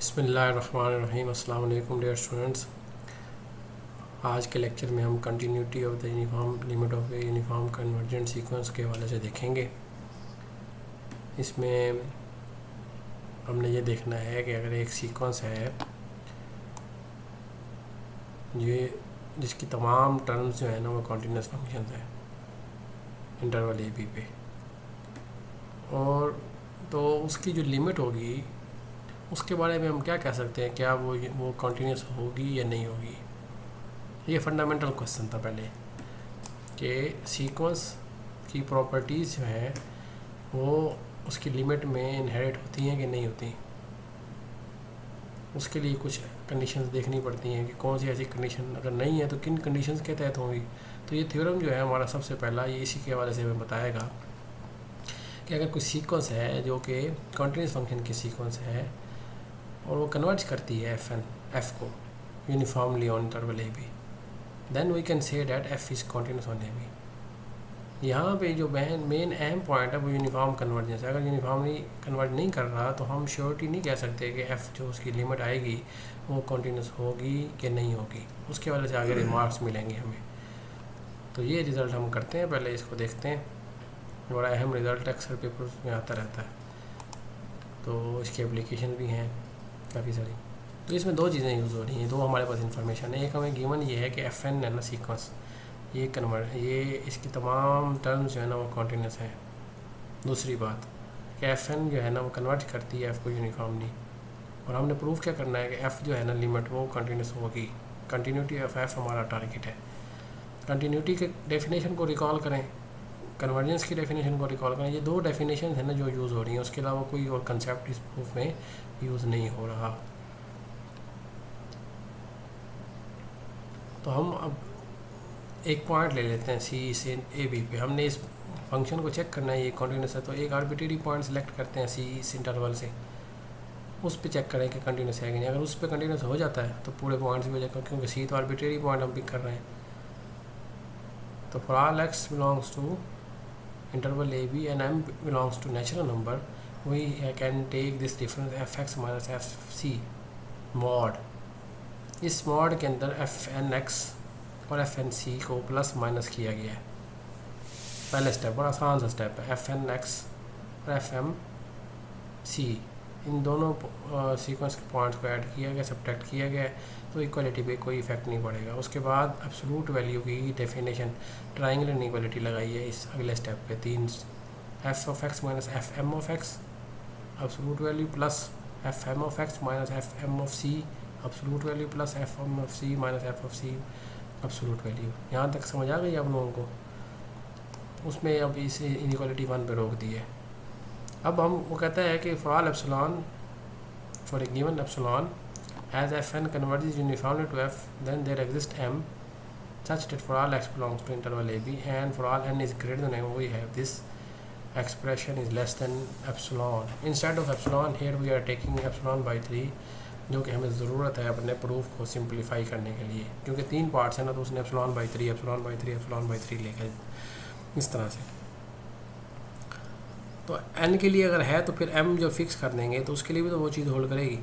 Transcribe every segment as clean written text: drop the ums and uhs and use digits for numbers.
बिस्मिल्लाहिर्रहमानिर्रहीम। अस्सलाम वालेकुम डियर स्टूडेंट्स। आज के लेक्चर में हम continuity of the uniform limit of a uniform convergent sequence के हवाले से देखेंगे। इसमें हमने ये देखना है कि अगर एक सीक्वेंस है ये जिसकी तमाम टर्म्स जो है ना वो कॉन्टीन्यूस फंक्शन है इंटरवल ए बी पे, और तो उसकी जो लिमिट होगी उसके बारे में हम क्या कह सकते हैं, क्या वो कॉन्टीन्यूस होगी या नहीं होगी। ये फंडामेंटल क्वेश्चन था पहले कि सीक्वेंस की प्रॉपर्टीज़ जो हैं वो उसकी लिमिट में इनहेरिट होती हैं कि नहीं होती। उसके लिए कुछ कंडीशंस देखनी पड़ती हैं कि कौन सी ऐसी कंडीशन अगर नहीं है तो किन कंडीशंस के तहत होंगी। तो ये थ्योरम जो है हमारा सबसे पहला ये इसी के हवाले से हमें बताएगा कि अगर कोई सीक्वेंस है जो कि कॉन्टीन्यूस फंक्शन की सीक्वेंस है और वो कन्वर्ट करती है एफ को uniformly on interval A B, then we can say that F is continuous on A B. यहाँ पे जो मेन अहम पॉइंट है वो यूनिफॉर्म कन्वर्जेंस है। अगर यूनिफॉर्मली कन्वर्ट नहीं कर रहा तो हम श्योरिटी नहीं कह सकते कि एफ़ जो उसकी लिमिट आएगी वो कॉन्टीन्यूस होगी कि नहीं होगी। उसके वजह से आगे रिमार्क्स मिलेंगे हमें। तो ये रिज़ल्ट हम करते हैं, पहले इसको देखते हैं। बड़ा अहम रिज़ल्ट अक्सर पेपर्स में आता रहता है, तो इसकी एप्लीकेशन भी हैं काफ़ी सारी। तो इसमें दो चीज़ें यूज़ हो रही हैं, दो हमारे पास इंफॉर्मेशन है। एक हमें गिवन ये है कि एफ एन है ना सीक्वेंस, ये इसकी तमाम टर्म्स जो है ना वो कॉन्टीन्यूस हैं। दूसरी बात कि एफ एन जो है ना वो कन्वर्ट करती है एफ़ को यूनिफॉर्मली, और हमने प्रूव क्या करना है कि एफ़ जो है ना लिमिट वो कंटिन्यूस होगी। कंटिन्यूटी ऑफ एफ़ हमारा टारगेट है। कंटिन्यूटी के डेफिनेशन को रिकॉल करें, कन्वर्जेंस की डेफिनेशन को रिकॉल करें। ये दो डेफिनेशन है ना जो यूज़ हो रही हैं, उसके अलावा कोई और कंसेप्ट इस प्रूफ में यूज़ नहीं हो रहा। तो हम अब एक पॉइंट ले लेते हैं सी से ए बी पे। हमने इस फंक्शन को चेक करना है ये कॉन्टीन्यूस है, तो एक आर्बिट्रेरी पॉइंट सेलेक्ट करते हैं सी इस इंटरवल से, उस पे चेक करें कि कंटिन्यूस है कि नहीं। अगर उस पे कंटिन्यूस हो जाता है तो पूरे पॉइंट्स भी हो जाएगा, क्योंकि सी तो आर्बिट्रेरी पॉइंट हम पिक कर रहे हैं। तो for all X belongs to interval a b and m belongs to natural number, we can take this difference fx minus fc mod। इस मॉड के अंदर fnx और fnc को प्लस माइनस किया गया है। पहले स्टेप बड़ा आसान सा स्टेप है। fnx और fmc इन दोनों सीक्वेंस के पॉइंट्स को ऐड किया गया, सब्ट्रैक्ट किया गया, तो इक्वलिटी पे कोई इफेक्ट नहीं पड़ेगा। उसके बाद एब्सोल्यूट वैल्यू की डेफिनेशन ट्राइंगल इनइक्वालिटी लगाई है इस अगले स्टेप पे। तीन F of X minus F M of X absolute value plus F M of X minus F M of C absolute value plus F M of C minus F of C absolute value. यहाँ तक समझ आ गई आप लोगों को? उसमें अब इस इनइक्वालिटी 1 पे रोक दी है। अब हम वो कहता है कि for all epsilon for a given epsilon as fn converges uniformly to f, then there exists m such that for all x belongs to interval ab and for all n is greater than m, we have this expression is less than epsilon. Instead of epsilon here we are taking epsilon by 3, जो कि हमें ज़रूरत है अपने proof को simplify करने के लिए, क्योंकि 3 पार्ट्स हैं ना, तो उसने epsilon by 3 epsilon by 3 epsilon by 3 लेकर इस तरह से। तो n के लिए अगर है तो फिर m जो फिक्स कर देंगे तो उसके लिए भी तो वो चीज़ होल्ड करेगी।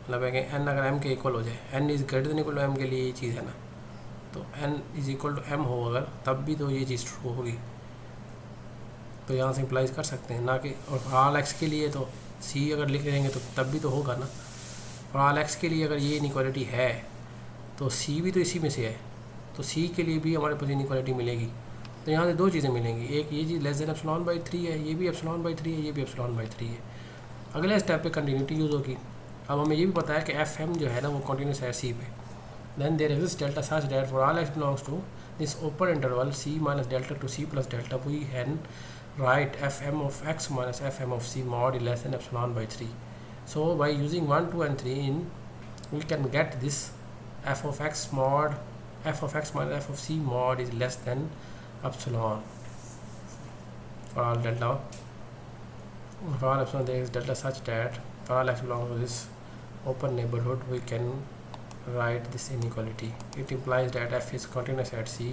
मतलब है कि एन अगर एम के इक्वल हो जाए, N is greater than equal to M के लिए ये चीज़ है ना, तो N is equal to M हो अगर, तब भी तो ये चीज़ ट्रू होगी। तो यहाँ से इम्प्लाइज कर सकते हैं ना कि, और फॉर ऑल एक्स के लिए तो सी अगर लिख देंगे तो तब भी तो होगा ना। फॉर ऑल एक्स के लिए अगर ये इनइक्वालिटी है तो सी भी तो इसी में से है, तो सी के लिए भी हमारे पास इनइक्वालिटी मिलेगी। तो यहाँ से दो चीज़ें मिलेंगी, एक ये चीज़ लेस देन एप्सिलॉन बाई 3 है, ये भी एप्सिलॉन बाई 3 है, ये भी एप्सिलॉन बाई 3 है। अगले स्टेप पे कंटिन्यूटी यूज़ होगी। अब हमें ये भी पता है कि एफ एम जो है ना वो कॉन्टीन्यूस है सी पे। Then there exist delta such that for all X belongs to this open interval C minus delta to C plus delta, we can write F M of X minus F M of C mod is less than epsilon by 3। So by using 1, 2 and 3 in we can get this F of X mod F of X minus F of C mod is less than epsilon for all delta for all epsilon there is delta such that for all x belongs to this open neighborhood, we can write this inequality. It implies that f is continuous at C,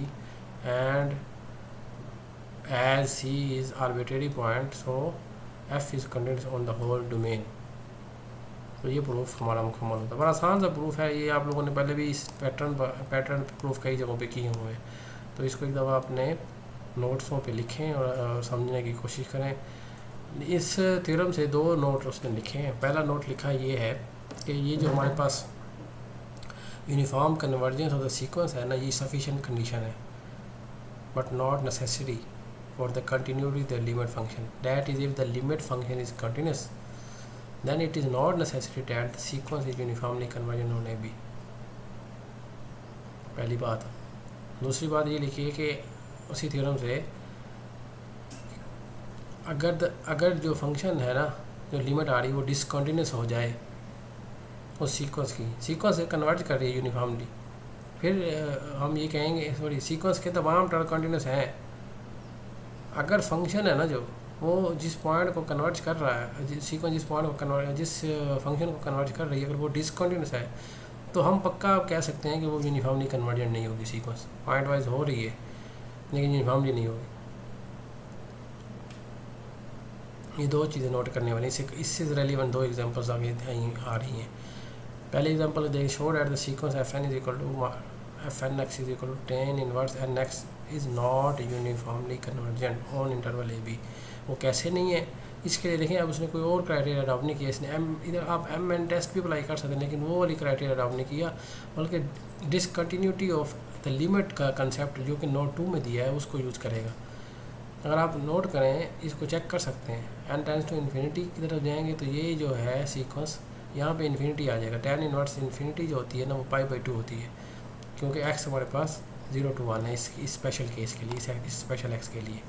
and as C is arbitrary point, so f is continuous on the whole domain. तो ये proof हमारा मुकम्मल होता है। बड़ा आसान सा proof है ये, आप लोगों ने पहले भी इस पैटर्न प्रूफ कई जगहों पे किए हुए हैं। तो इसको एक दफ़ा अपने नोट्सों पे लिखें और समझने की कोशिश करें। इस थ्योरम से दो नोट उसने लिखे हैं। पहला नोट लिखा ये है कि ये जो हमारे पास uniform convergence of the sequence है ना, ये सफिशिएंट कंडीशन है but not necessary for the continuity of the limit function. That is, if the limit function is continuous, then it is not necessary that the sequence is uniformly convergent on AB. पहली बात। दूसरी बात ये लिखी है कि उसी theorem से अगर जो फंक्शन है ना, जो लिमिट आ रही है वो डिसकंटिन्यूस हो जाए उस सीक्वेंस से कन्वर्ज कर रही है यूनिफॉर्मली, फिर हम ये कहेंगे सॉरी सीक्वेंस के तमाम टर्म कंटिन्यूस हैं। अगर फंक्शन है ना जो वो जिस पॉइंट को कन्वर्ज कर रहा है, सीक्वेंस जिस फंक्शन को कन्वर्ज कर रही है, अगर वो डिसकंटिन्यूस है तो हम पक्का कह सकते हैं कि वो यूनिफॉर्मली कन्वर्जेंट नहीं होगी। सीक्वेंस पॉइंट वाइज हो रही है लेकिन यूनिफॉर्मली नहीं होगी। ये दो चीज़ें नोट करने वाली। इससे रेलिवेंट दो एग्जांपल्स आगे आ रही हैं। पहले example they showed that the sequence F N is equal to F N X is equal to tan inverse N X is not uniformly convergent on interval A B. वो कैसे नहीं है, इसके लिए देखें अब उसने कोई और क्राइटेरिया अडॉप्ट नहीं किया। इसने इधर आप एम एन टेस्ट भी अप्लाई कर सकते हैं लेकिन वो वाली क्राइटेरिया अडॉप्ट नहीं किया, बल्कि डिसकंटिन्यूटी ऑफ द लिमिट का कंसेप्ट जो कि नोट 2 में दिया है उसको यूज़ करेगा। अगर आप नोट करें, इसको चेक कर सकते हैं। एन टेंस टू इन्फिनिटी की तरफ जाएंगे तो ये जो है सीक्वेंस यहाँ पे इन्फिनिटी आ जाएगा। टेन इनवर्स इन्फिनिटी जो होती है ना वो π/2 होती है, क्योंकि एक्स हमारे पास 0 to 1 है इस स्पेशल केस के लिए, इस स्पेशल एक्स के लिए।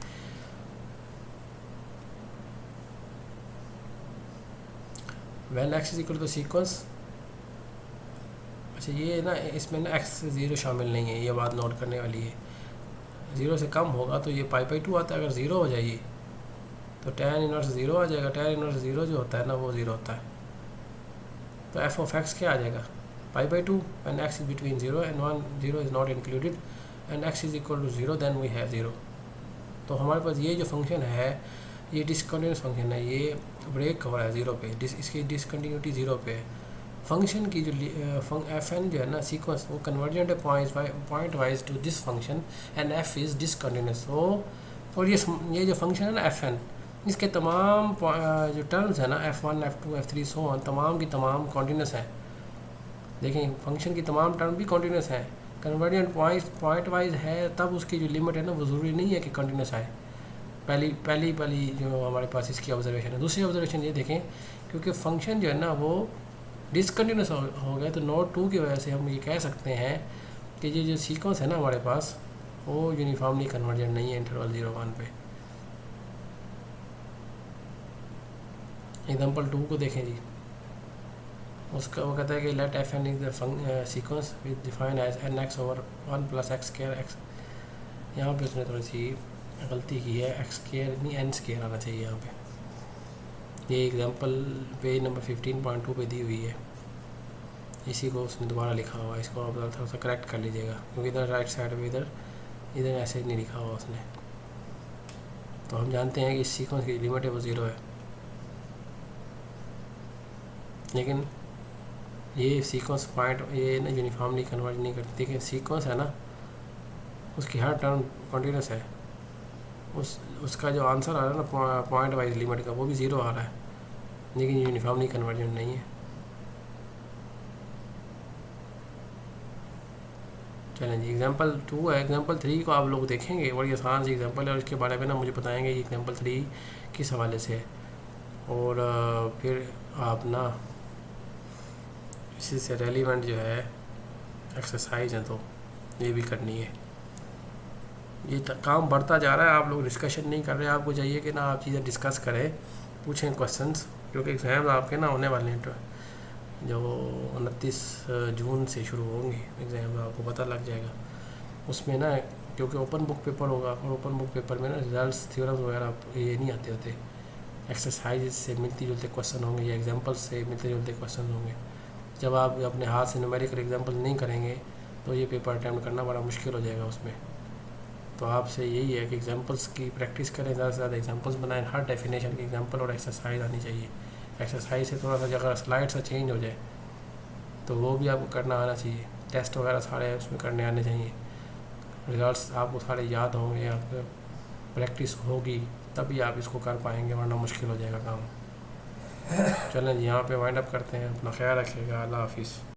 When X is equal to sequence, अच्छा ये ना इसमें ना एक्स 0 शामिल नहीं है, ये बात नोट करने वाली है। 0 से कम होगा तो ये π/2 आता है। अगर 0 हो जाइए तो tan इनवर्स 0 आ जाएगा। tan इनवर्स 0 जो होता है ना वो 0 होता है। तो एफ ऑफ एक्स क्या आ जाएगा π/2 and x is between 0 and 1, 0 is not included and x is equal to 0, then we have 0। तो हमारे पास ये जो फंक्शन है ये डिसकंटिन्यूस फंक्शन है, ये ब्रेक हो रहा है 0 पे, इसकी डिसकंटिन्यूटी 0 पे है। फंक्शन की जो एफ एन जो है ना सीक्वेंस वो कन्वर्जेंट है pointwise to this function and F is discontinuous. और ये जो फंक्शन है ना एफ एन, इसके तमाम जो टर्म्स है ना f1 f2 f3 so on, तमाम की तमाम कॉन्टीन्यूस हैं। देखें फंक्शन की तमाम टर्म भी कॉन्टीन्यूस हैं, कन्वर्जेंट पॉइंट वाइज है, तब उसकी जो लिमिट है ना वो ज़रूरी नहीं है कि कंटिन्यूस आए। पहली जो हमारे पास इसकी ऑब्जर्वेशन है। दूसरी ऑब्जर्वेशन ये देखें, क्योंकि फंक्शन जो है ना वो डिसकंटिन्यूस हो गया तो नोट 2 की वजह से हम ये कह सकते हैं कि ये जो सीक्वेंस है ना हमारे पास वो यूनिफॉर्मली कन्वर्जेंट नहीं है इंटरवल 0-1 पे। एग्जाम्पल 2 को देखें जी, उसका वो कहता है कि let F N is the sequence with define as N X over 1 + x square X. यहाँ पे उसने थोड़ी सी गलती की है, एक्स स्क्वायर नहीं एन स्क्वायर आना चाहिए यहाँ पे। ये एग्जांपल पेज नंबर 15.2 पे दी हुई है, इसी को उसने दोबारा लिखा हुआ है। इसको आप थोड़ा सा करेक्ट कर लीजिएगा क्योंकि इधर राइट साइड में इधर ऐसे नहीं लिखा हुआ उसने। तो हम जानते हैं कि इस सीक्वेंस की लिमिट है वो 0 है, लेकिन ये सीक्वेंस पॉइंट ये ना यूनिफॉर्मली कन्वर्ज नहीं करती। लेकिन सीक्वेंस है ना उसकी हर टर्म कॉन्टीन्यूस है, उसका जो आंसर आ रहा है ना पॉइंट वाइज लिमिट का वो भी 0 आ रहा है, लेकिन यूनिफॉर्मली कन्वर्जेंट नहीं है। चलें जी, एग्जांपल 2 है। एग्जांपल 3 को आप लोग देखेंगे, बड़ी आसान सी एग्जांपल है और इसके बारे में ना मुझे बताएंगे ये एग्जांपल 3 किस हवाले से है, और फिर आप ना इसी से रेलिवेंट जो है एक्सरसाइज है तो ये भी करनी है। ये काम बढ़ता जा रहा है, आप लोग डिस्कशन नहीं कर रहे। आपको चाहिए कि ना आप चीज़ें डिस्कस करें, पूछें क्वेश्चंस, क्योंकि एग्ज़ाम आपके ना होने वाले हैं जो 29 जून से शुरू होंगे एग्ज़ाम, आपको पता लग जाएगा उसमें ना, क्योंकि ओपन बुक पेपर होगा और ओपन बुक पेपर में ना रिजल्ट्स थ्योरम्स वगैरह ये नहीं आते होते, एक्सरसाइज से मिलती जुलते क्वेश्चन होंगे या एग्जाम्पल्स से मिलते जुलते क्वेश्चन होंगे। जब आप अपने हाथ से न्यूमेरिकल एग्जाम्पल नहीं करेंगे तो ये पेपर अटैम्प्ट करना बड़ा मुश्किल हो जाएगा उसमें। तो आपसे यही है कि एग्जांपल्स की प्रैक्टिस करें, ज़्यादा से ज़्यादा एग्जांपल्स बनाएं, हर डेफिनेशन की एग्जांपल और एक्सरसाइज आनी चाहिए, एक्सरसाइज से थोड़ा सा अगर स्लाइड सा चेंज हो जाए तो वो भी आपको करना आना चाहिए। टेस्ट वगैरह सारे उसमें करने आने चाहिए। रिजल्ट्स आपको सारे याद होंगे, आपको प्रैक्टिस होगी तभी आप इसको कर पाएंगे, वरना मुश्किल हो जाएगा काम। चलें जी, यहाँ पे वाइंड अप करते हैं। अपना ख्याल रखिएगा। अल्लाह हाफिज़।